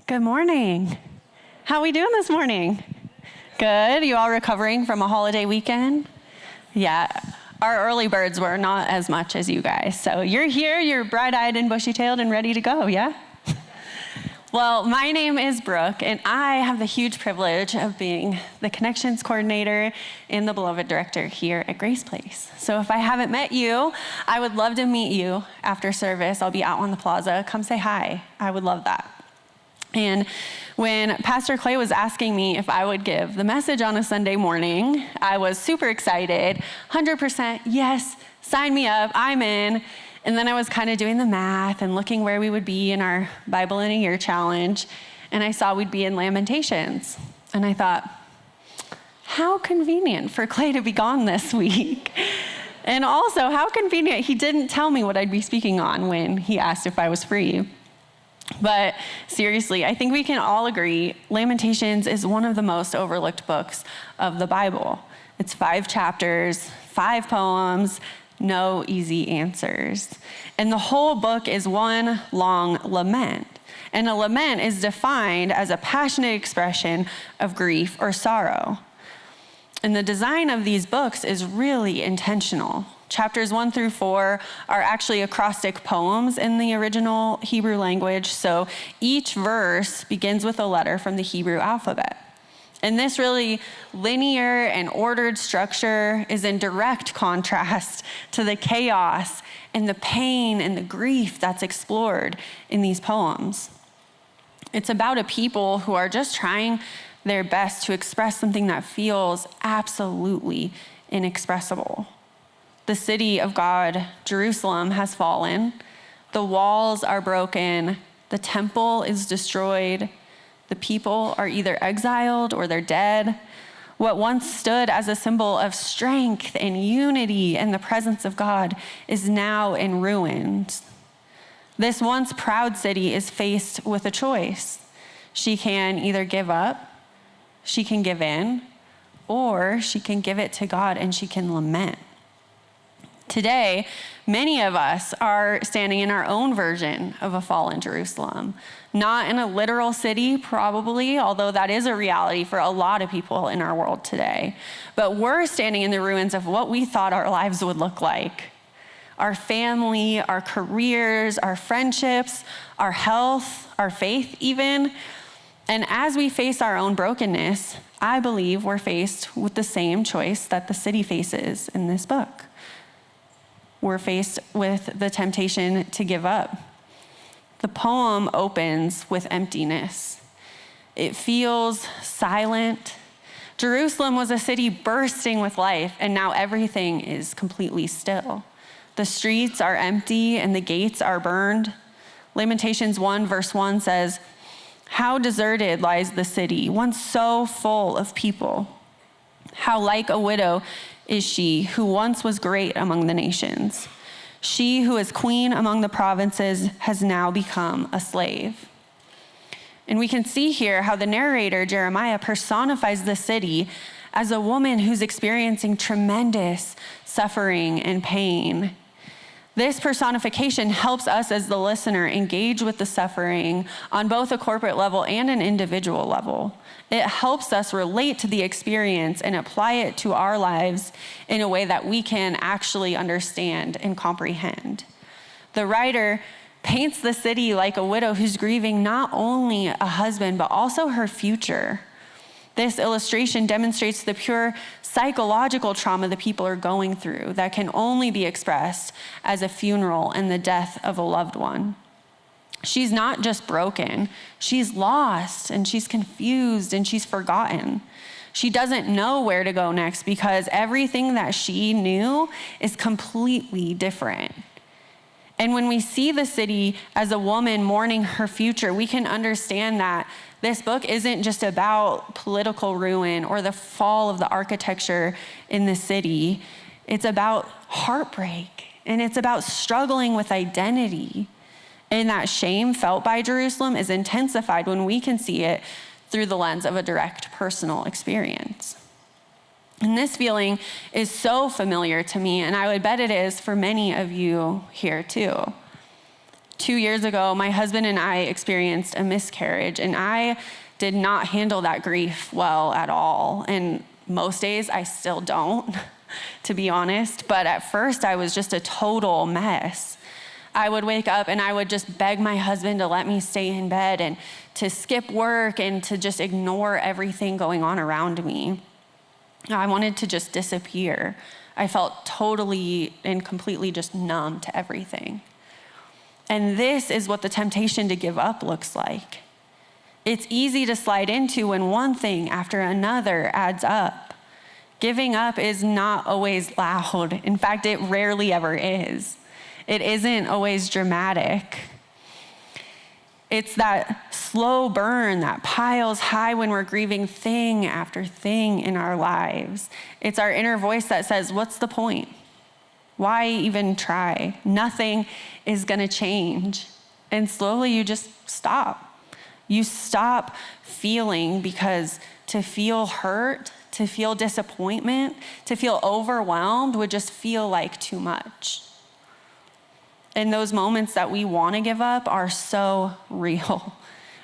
Good morning. How are we doing this morning? Good. You all recovering from a holiday weekend? Yeah. Our early birds were not as much as you guys. So you're here, you're bright-eyed and bushy-tailed and ready to go, yeah? Well, my name is Brooke, and I have the huge privilege of being the Connections Coordinator and the Beloved Director here at Grace Place. So if I haven't met you, I would love to meet you after service. I'll be out on the plaza. Come say hi. I would love that. And when Pastor Clay was asking me if I would give the message on a Sunday morning, I was super excited, 100% yes, sign me up, I'm in. And then I was kind of doing the math and looking where we would be in our Bible in a Year challenge, and I saw we'd be in Lamentations. And I thought, how convenient for Clay to be gone this week. And also, how convenient he didn't tell me what I'd be speaking on when he asked if I was free. But seriously, I think we can all agree Lamentations is one of the most overlooked books of the Bible. It's 5 chapters, 5 poems, no easy answers. And the whole book is one long lament. And a lament is defined as a passionate expression of grief or sorrow. And the design of these books is really intentional. Chapters 1 through 4 are actually acrostic poems in the original Hebrew language. So each verse begins with a letter from the Hebrew alphabet. And this really linear and ordered structure is in direct contrast to the chaos and the pain and the grief that's explored in these poems. It's about a people who are just trying their best to express something that feels absolutely inexpressible. The city of God, Jerusalem, has fallen. The walls are broken. The temple is destroyed. The people are either exiled or they're dead. What once stood as a symbol of strength and unity and the presence of God is now in ruins. This once proud city is faced with a choice. She can either give up, she can give in, or she can give it to God and she can lament. Today, many of us are standing in our own version of a fallen Jerusalem. Not in a literal city, probably, although that is a reality for a lot of people in our world today. But we're standing in the ruins of what we thought our lives would look like. Our family, our careers, our friendships, our health, our faith even. And as we face our own brokenness, I believe we're faced with the same choice that the city faces in this book. We're faced with the temptation to give up. The poem opens with emptiness. It feels silent. Jerusalem was a city bursting with life, and now everything is completely still. The streets are empty and the gates are burned. Lamentations 1 verse 1 says, "How deserted lies the city, once so full of people. How like a widow is she who once was great among the nations. She who is queen among the provinces has now become a slave." And we can see here how the narrator, Jeremiah, personifies the city as a woman who's experiencing tremendous suffering and pain. This personification helps us as the listener engage with the suffering on both a corporate level and an individual level. It helps us relate to the experience and apply it to our lives in a way that we can actually understand and comprehend. The writer paints the city like a widow who's grieving not only a husband, but also her future. This illustration demonstrates the pure psychological trauma the people are going through that can only be expressed as a funeral and the death of a loved one. She's not just broken, she's lost and she's confused and she's forgotten. She doesn't know where to go next because everything that she knew is completely different. And when we see the city as a woman mourning her future, we can understand that this book isn't just about political ruin or the fall of the architecture in the city. It's about heartbreak, and it's about struggling with identity. And that shame felt by Jerusalem is intensified when we can see it through the lens of a direct personal experience. And this feeling is so familiar to me, and I would bet it is for many of you here too. 2 years ago, my husband and I experienced a miscarriage, and I did not handle that grief well at all. And most days I still don't, to be honest. But at first I was just a total mess. I would wake up and I would just beg my husband to let me stay in bed and to skip work and to just ignore everything going on around me. I wanted to just disappear. I felt totally and completely just numb to everything. And this is what the temptation to give up looks like. It's easy to slide into when one thing after another adds up. Giving up is not always loud. In fact, it rarely ever is. It isn't always dramatic. It's that slow burn that piles high when we're grieving thing after thing in our lives. It's our inner voice that says, what's the point? Why even try? Nothing is gonna change. And slowly you just stop. You stop feeling, because to feel hurt, to feel disappointment, to feel overwhelmed would just feel like too much. And those moments that we wanna give up are so real.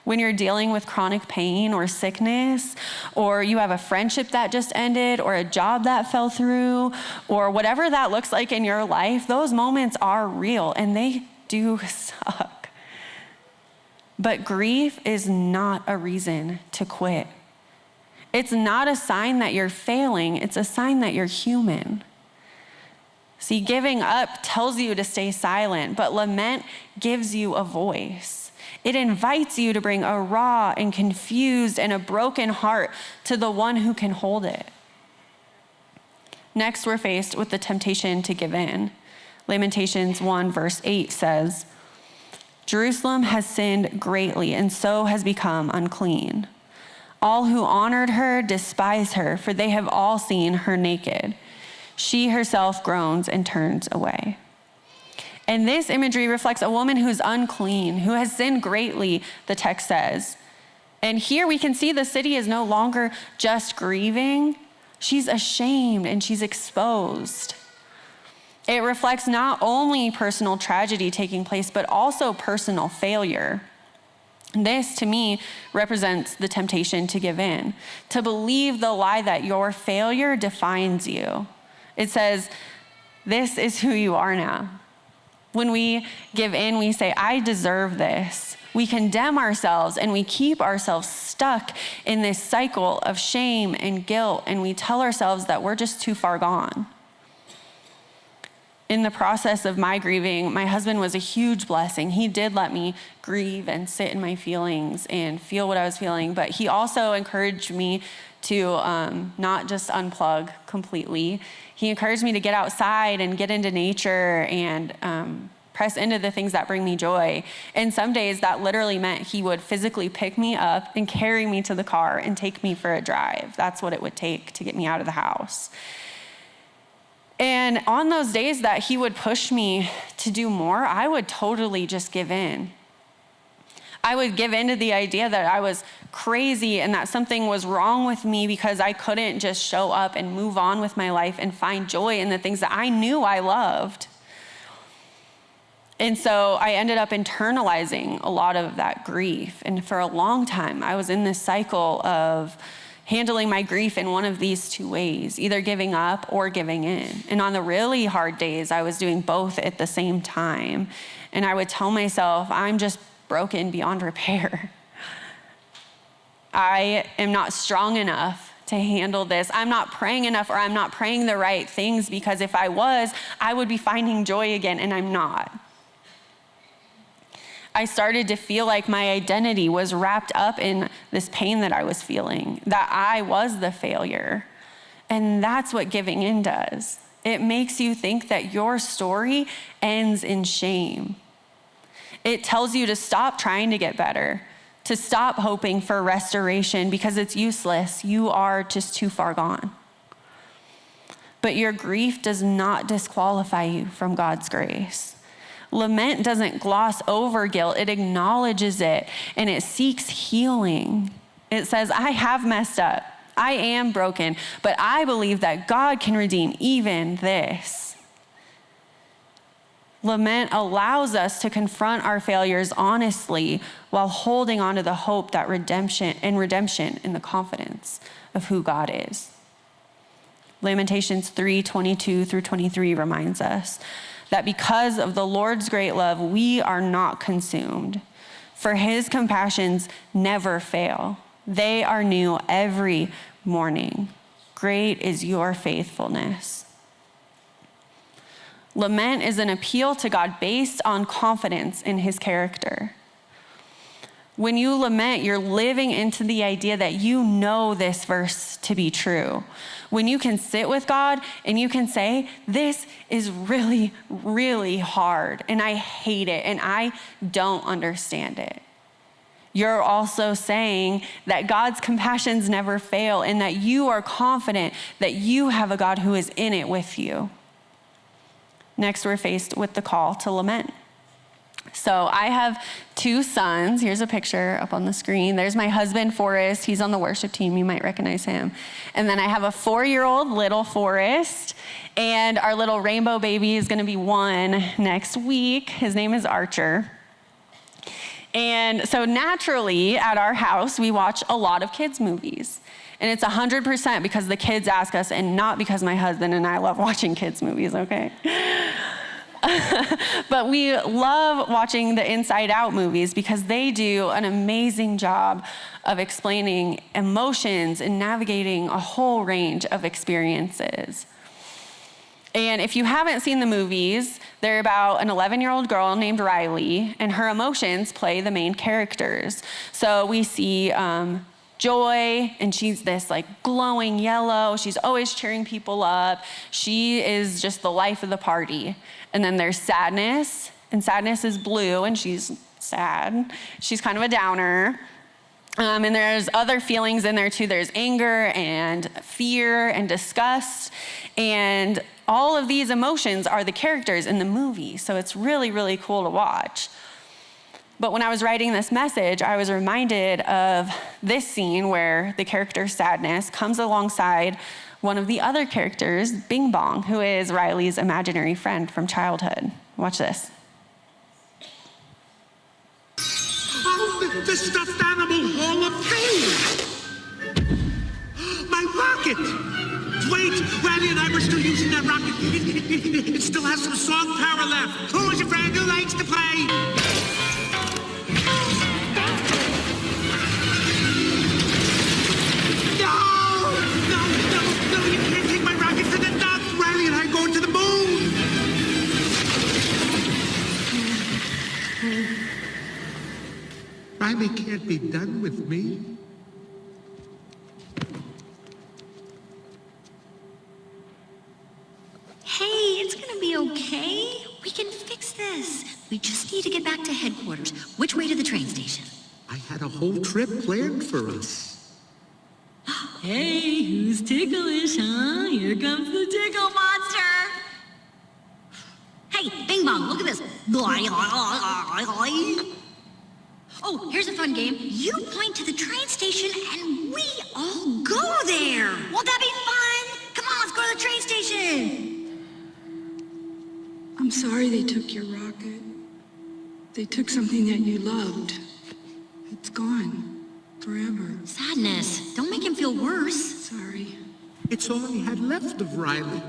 When you're dealing with chronic pain or sickness, or you have a friendship that just ended, or a job that fell through, or whatever that looks like in your life, those moments are real and they do suck. But grief is not a reason to quit. It's not a sign that you're failing, it's a sign that you're human. See, giving up tells you to stay silent, but lament gives you a voice. It invites you to bring a raw and confused and a broken heart to the one who can hold it. Next, we're faced with the temptation to give in. Lamentations 1 verse 8 says, Jerusalem has sinned greatly and so has become unclean. All who honored her despise her, for they have all seen her naked. She herself groans and turns away. And this imagery reflects a woman who's unclean, who has sinned greatly, the text says. And here we can see the city is no longer just grieving. She's ashamed and she's exposed. It reflects not only personal tragedy taking place, but also personal failure. This, to me, represents the temptation to give in, to believe the lie that your failure defines you. It says, this is who you are now. When we give in, we say, I deserve this. We condemn ourselves and we keep ourselves stuck in this cycle of shame and guilt, and we tell ourselves that we're just too far gone. In the process of my grieving, my husband was a huge blessing. He did let me grieve and sit in my feelings and feel what I was feeling, but he also encouraged me to not just unplug completely. He encouraged me to get outside and get into nature and press into the things that bring me joy. And some days that literally meant he would physically pick me up and carry me to the car and take me for a drive. That's what it would take to get me out of the house. And on those days that he would push me to do more, I would totally just give in. I would give in to the idea that I was crazy and that something was wrong with me because I couldn't just show up and move on with my life and find joy in the things that I knew I loved. And so I ended up internalizing a lot of that grief. And for a long time, I was in this cycle of handling my grief in one of these two ways, either giving up or giving in. And on the really hard days, I was doing both at the same time. And I would tell myself, I'm just broken beyond repair. I am not strong enough to handle this. I'm not praying enough, or I'm not praying the right things, because if I was, I would be finding joy again, and I'm not. I started to feel like my identity was wrapped up in this pain that I was feeling, that I was the failure. And that's what giving in does. It makes you think that your story ends in shame. It tells you to stop trying to get better, to stop hoping for restoration, because it's useless. You are just too far gone. But your grief does not disqualify you from God's grace. Lament doesn't gloss over guilt. It acknowledges it, and it seeks healing. It says, I have messed up. I am broken, but I believe that God can redeem even this. Lament allows us to confront our failures honestly while holding on to the hope that redemption in the confidence of who God is. Lamentations 3:22 through 23 reminds us that because of the Lord's great love, we are not consumed, for his compassions never fail. They are new every morning. Great is your faithfulness. Lament is an appeal to God based on confidence in his character. When you lament, you're living into the idea that you know this verse to be true. When you can sit with God and you can say, this is really, really hard, and I hate it, and I don't understand it. You're also saying that God's compassions never fail and that you are confident that you have a God who is in it with you. Next, we're faced with the call to lament. So I have 2 sons. Here's a picture up on the screen. There's my husband, Forrest. He's on the worship team. You might recognize him. And then I have a 4-year-old little Forrest. And our little rainbow baby is going to be 1 next week. His name is Archer. And so naturally, at our house, we watch a lot of kids' movies. And it's 100% because the kids ask us, and not because my husband and I love watching kids' movies, okay? But we love watching the Inside Out movies because they do an amazing job of explaining emotions and navigating a whole range of experiences. And if you haven't seen the movies, they're about an 11-year-old girl named Riley, and her emotions play the main characters. So we see Joy, and she's this like glowing yellow. She's always cheering people up. She is just the life of the party. And then there's Sadness, and Sadness is blue, and she's sad. She's kind of a downer. And there's other feelings in there too. There's anger and fear and disgust. And all of these emotions are the characters in the movie. So it's really, really cool to watch. But when I was writing this message, I was reminded of this scene where the character Sadness comes alongside one of the other characters, Bing Bong, who is Riley's imaginary friend from childhood. Watch this. Oh, the stuffed animal Hall of Fame! My rocket! Wait, Riley and I were still using that rocket. It still has some song power left. Who's your friend who likes to play? No, you can't take my rocket to the top. Riley and I are going to the moon. Riley can't be done with me. Hey, it's gonna be okay. We can fix this. We just need to get back to headquarters. Which way to the train station? I had a whole trip planned for us. Hey, who's ticklish, huh? Here comes the tickle monster. Hey, Bing Bong, look at this. Oh, here's a fun game. You point to the train station and we all go there. Won't that be fun? Come on, let's go to the train station. I'm sorry they took your rocket. They took something that you loved. It's gone. Forever. Sadness. Don't make him feel worse. Sorry. It's all I had left of Riley.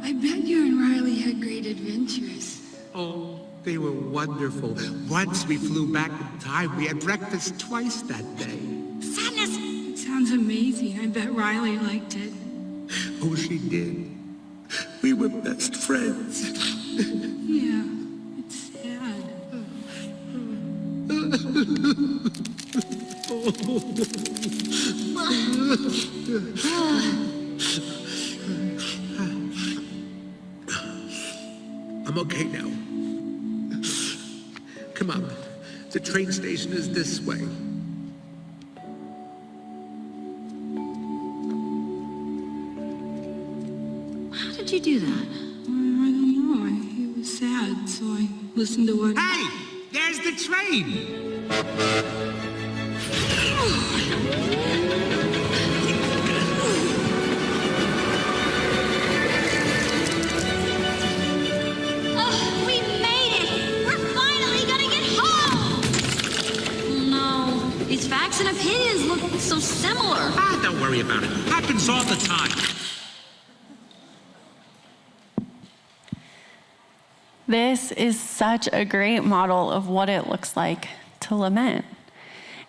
I bet you and Riley had great adventures. Oh, they were wonderful. Once we flew back in time. We had breakfast twice that day. Sadness. It sounds amazing. I bet Riley liked it. Oh, she did. We were best friends. Yeah, it's sad. I'm okay now. Come on. The train station is this way. How did you do that? I don't know. It was sad, so I listened to what... Hey! There's the train! Oh, we made facts and opinions look so similar. Don't worry about it. Happens all the time. This is such a great model of what it looks like to lament.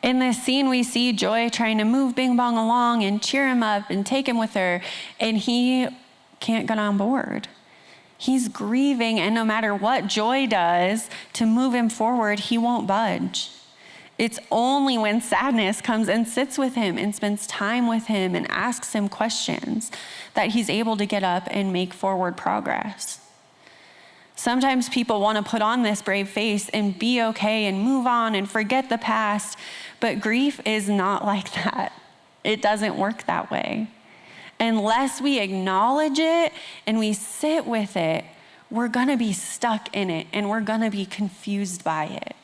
In this scene, we see Joy trying to move Bing Bong along and cheer him up and take him with her, and he can't get on board. He's grieving, and no matter what Joy does to move him forward, he won't budge. It's only when Sadness comes and sits with him and spends time with him and asks him questions that he's able to get up and make forward progress. Sometimes people want to put on this brave face and be okay and move on and forget the past, but grief is not like that. It doesn't work that way. Unless we acknowledge it and we sit with it, we're gonna be stuck in it and we're gonna be confused by it.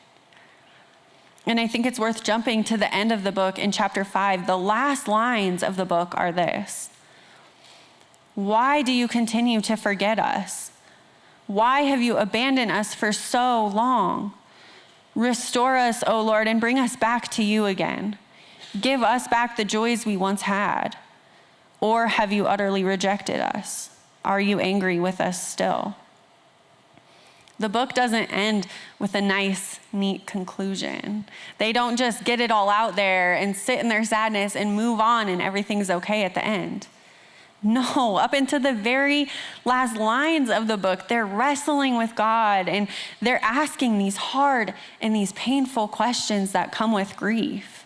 And I think it's worth jumping to the end of the book in chapter 5. The last lines of the book are this: "Why do you continue to forget us? Why have you abandoned us for so long? Restore us, O Lord, and bring us back to you again. Give us back the joys we once had. Or have you utterly rejected us? Are you angry with us still?" The book doesn't end with a nice, neat conclusion. They don't just get it all out there and sit in their sadness and move on and everything's okay at the end. No, up into the very last lines of the book, they're wrestling with God and they're asking these hard and these painful questions that come with grief.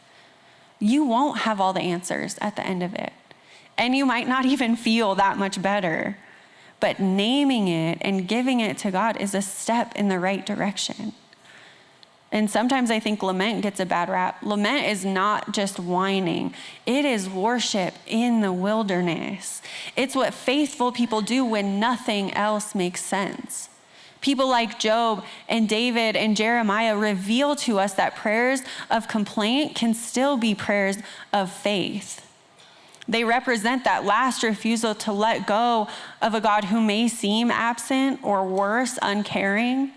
You won't have all the answers at the end of it, and you might not even feel that much better, but naming it and giving it to God is a step in the right direction. And sometimes I think lament gets a bad rap. Lament is not just whining. It is worship in the wilderness. It's what faithful people do when nothing else makes sense. People like Job and David and Jeremiah reveal to us that prayers of complaint can still be prayers of faith. They represent that last refusal to let go of a God who may seem absent or worse, uncaring.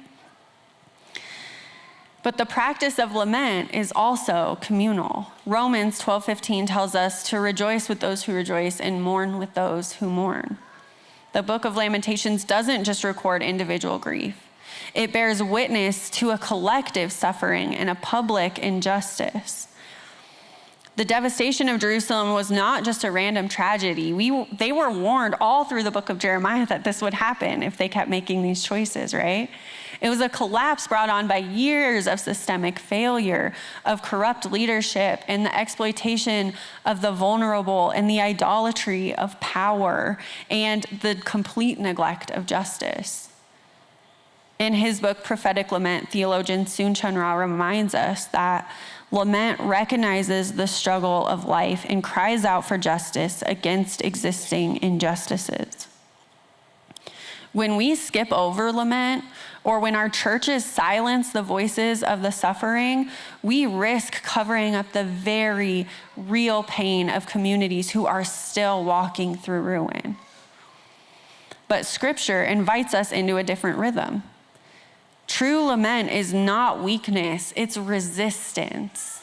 But the practice of lament is also communal. Romans 12:15 tells us to rejoice with those who rejoice and mourn with those who mourn. The book of Lamentations doesn't just record individual grief. It bears witness to a collective suffering and a public injustice. The devastation of Jerusalem was not just a random tragedy. They were warned all through the book of Jeremiah that this would happen if they kept making these choices, right? It was a collapse brought on by years of systemic failure, of corrupt leadership, and the exploitation of the vulnerable, and the idolatry of power, and the complete neglect of justice. In his book, Prophetic Lament, theologian Soon-Chun Rah reminds us that lament recognizes the struggle of life and cries out for justice against existing injustices. When we skip over lament, or when our churches silence the voices of the suffering, we risk covering up the very real pain of communities who are still walking through ruin. But Scripture invites us into a different rhythm. True lament is not weakness, it's resistance.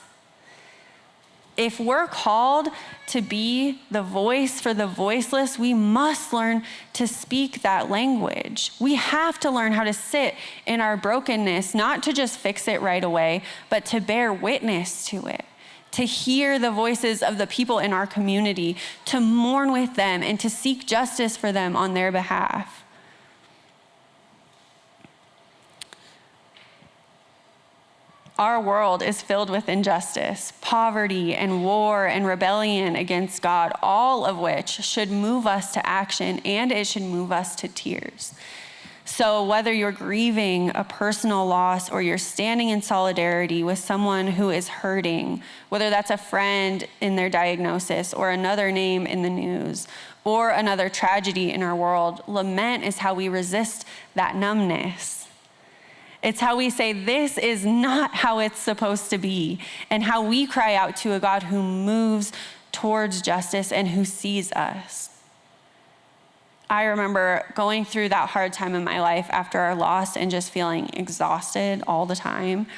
If we're called to be the voice for the voiceless, we must learn to speak that language. We have to learn how to sit in our brokenness, not to just fix it right away, but to bear witness to it, to hear the voices of the people in our community, to mourn with them, and to seek justice for them on their behalf. Our world is filled with injustice, poverty, and war, and rebellion against God, all of which should move us to action, and it should move us to tears. So whether you're grieving a personal loss or you're standing in solidarity with someone who is hurting, whether that's a friend in their diagnosis or another name in the news or another tragedy in our world, lament is how we resist that numbness. It's how we say, this is not how it's supposed to be, and how we cry out to a God who moves towards justice and who sees us. I remember going through that hard time in my life after our loss and just feeling exhausted all the time,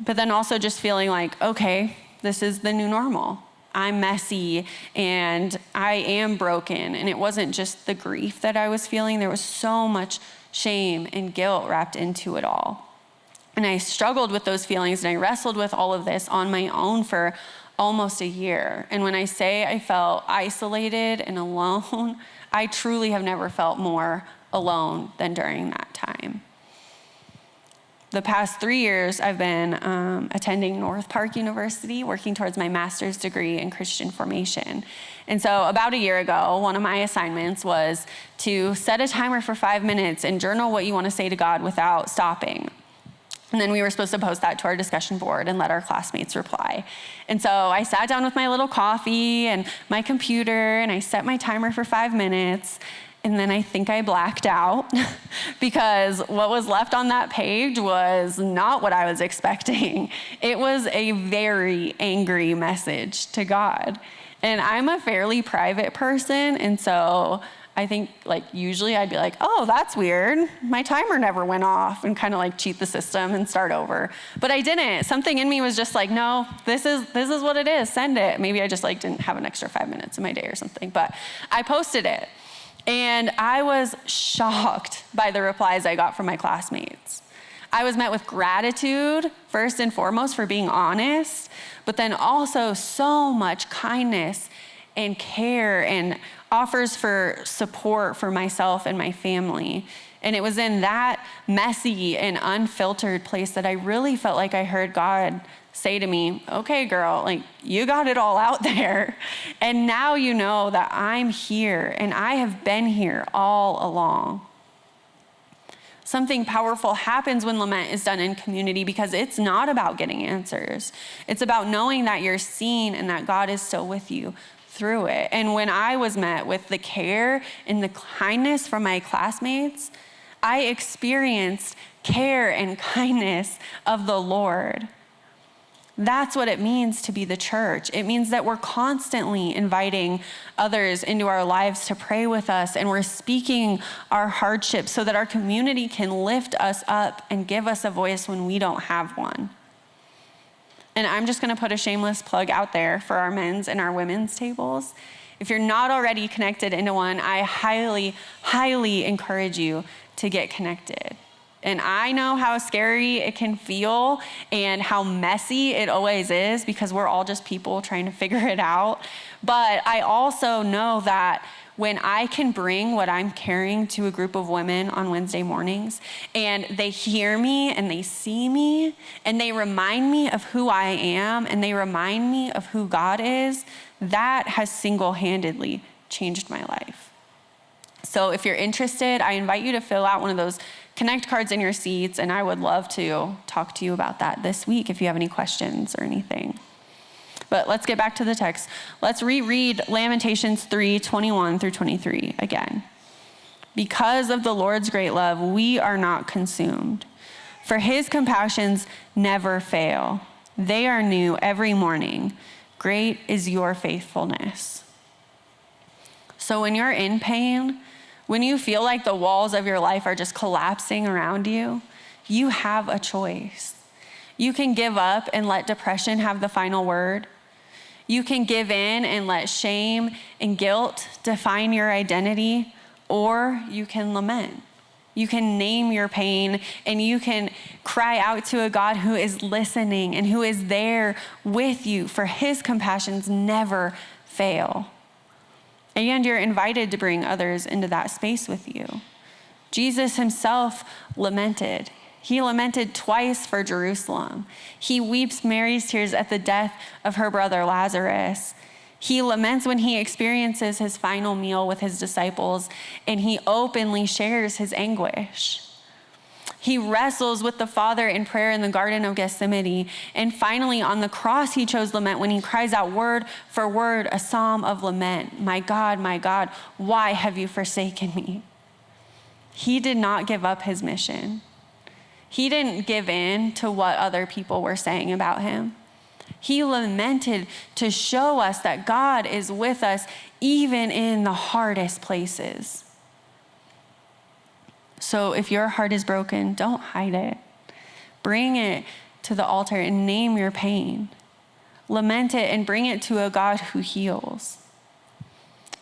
but then also just feeling like, okay, this is the new normal. I'm messy and I am broken. And it wasn't just the grief that I was feeling. There was so much shame and guilt wrapped into it all. And I struggled with those feelings and I wrestled with all of this on my own for almost a year. And when I say I felt isolated and alone, I truly have never felt more alone than during that time. The past 3 years, I've been attending North Park University, working towards my master's degree in Christian formation. And so about a year ago, one of my assignments was to set a timer for 5 minutes and journal what you want to say to God without stopping. And then we were supposed to post that to our discussion board and let our classmates reply. And so I sat down with my little coffee and my computer, and I set my timer for 5 minutes. And then I think I blacked out because what was left on that page was not what I was expecting. It was a very angry message to God. And I'm a fairly private person, and so I think usually I'd be like, oh, that's weird. My timer never went off, and kind of cheat the system and start over. But I didn't. Something in me was just like, no, this is what it is. Send it. Maybe I just didn't have an extra 5 minutes in my day or something. But I posted it. And I was shocked by the replies I got from my classmates. I was met with gratitude, first and foremost, for being honest, but then also so much kindness and care and offers for support for myself and my family. And it was in that messy and unfiltered place that I really felt like I heard God say to me, okay, girl, you got it all out there. And now you know that I'm here and I have been here all along. Something powerful happens when lament is done in community because it's not about getting answers. It's about knowing that you're seen and that God is still with you through it. And when I was met with the care and the kindness from my classmates, I experienced care and kindness of the Lord. That's what it means to be the church. It means that we're constantly inviting others into our lives to pray with us, and we're speaking our hardships so that our community can lift us up and give us a voice when we don't have one. And I'm just gonna put a shameless plug out there for our men's and our women's tables. If you're not already connected into one, I highly, highly encourage you to get connected. And I know how scary it can feel and how messy it always is because we're all just people trying to figure it out. But I also know that when I can bring what I'm carrying to a group of women on Wednesday mornings and they hear me and they see me and they remind me of who I am and they remind me of who God is, that has single-handedly changed my life. So if you're interested, I invite you to fill out one of those Connect cards in your seats, and I would love to talk to you about that this week if you have any questions or anything. But let's get back to the text. Let's reread Lamentations 3:21 through 23 again. Because of the Lord's great love, we are not consumed, for his compassions never fail. They are new every morning. Great is your faithfulness. So when you're in pain, when you feel like the walls of your life are just collapsing around you, you have a choice. You can give up and let depression have the final word. You can give in and let shame and guilt define your identity, or you can lament. You can name your pain and you can cry out to a God who is listening and who is there with you, for his compassions never fail. And you're invited to bring others into that space with you. Jesus himself lamented. He lamented twice for Jerusalem. He weeps Mary's tears at the death of her brother Lazarus. He laments when he experiences his final meal with his disciples, and he openly shares his anguish. He wrestles with the Father in prayer in the Garden of Gethsemane. And finally, on the cross, he chose lament when he cries out word for word, a psalm of lament. My God, why have you forsaken me? He did not give up his mission. He didn't give in to what other people were saying about him. He lamented to show us that God is with us even in the hardest places. So if your heart is broken, don't hide it. Bring it to the altar and name your pain. Lament it and bring it to a God who heals.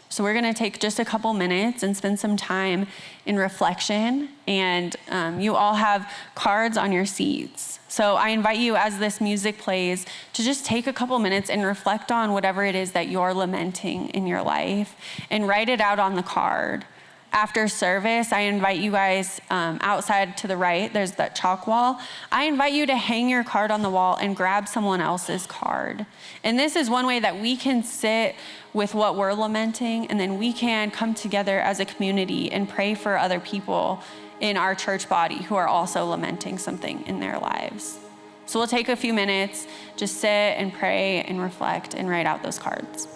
So we're going to take just a couple minutes and spend some time in reflection. And you all have cards on your seats. So I invite you, as this music plays, to just take a couple minutes and reflect on whatever it is that you're lamenting in your life and write it out on the card. After service, I invite you guys outside to the right, there's that chalk wall. I invite you to hang your card on the wall and grab someone else's card. And this is one way that we can sit with what we're lamenting, and then we can come together as a community and pray for other people in our church body who are also lamenting something in their lives. So we'll take a few minutes, just sit and pray and reflect and write out those cards.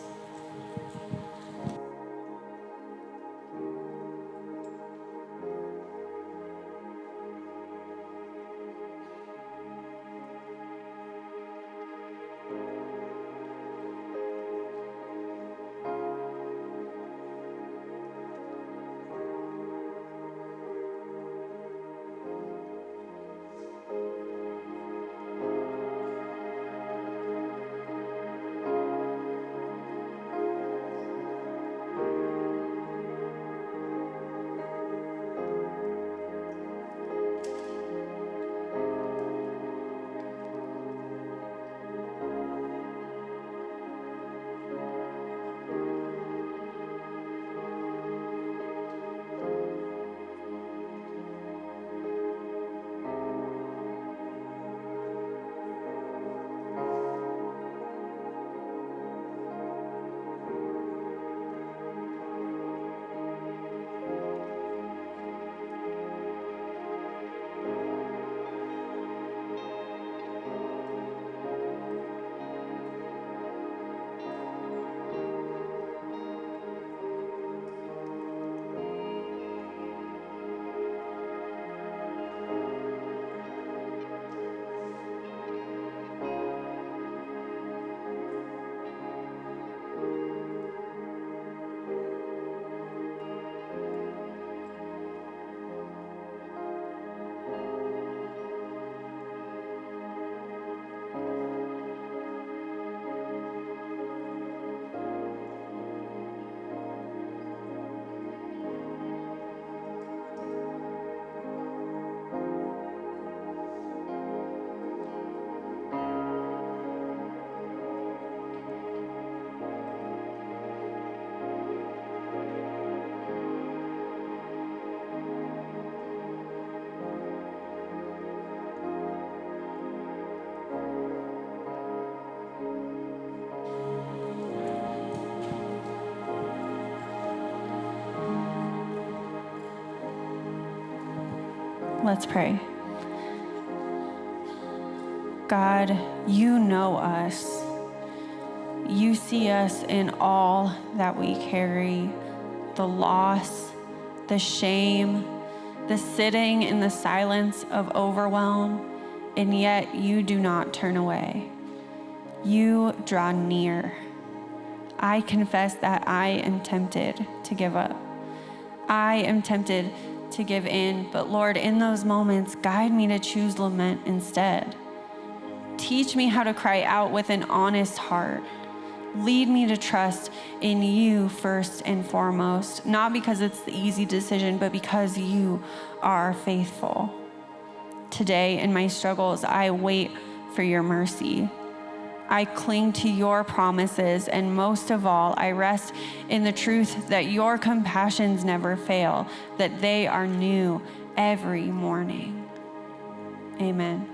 Let's pray. God, you know us. You see us in all that we carry, the loss, the shame, the sitting in the silence of overwhelm, and yet you do not turn away. You draw near. I confess that I am tempted to give up. I am tempted to give in, but Lord, in those moments, guide me to choose lament instead. Teach me how to cry out with an honest heart. Lead me to trust in you first and foremost, not because it's the easy decision, but because you are faithful. Today, in my struggles, I wait for your mercy. I cling to your promises, and most of all, I rest in the truth that your compassions never fail, that they are new every morning. Amen.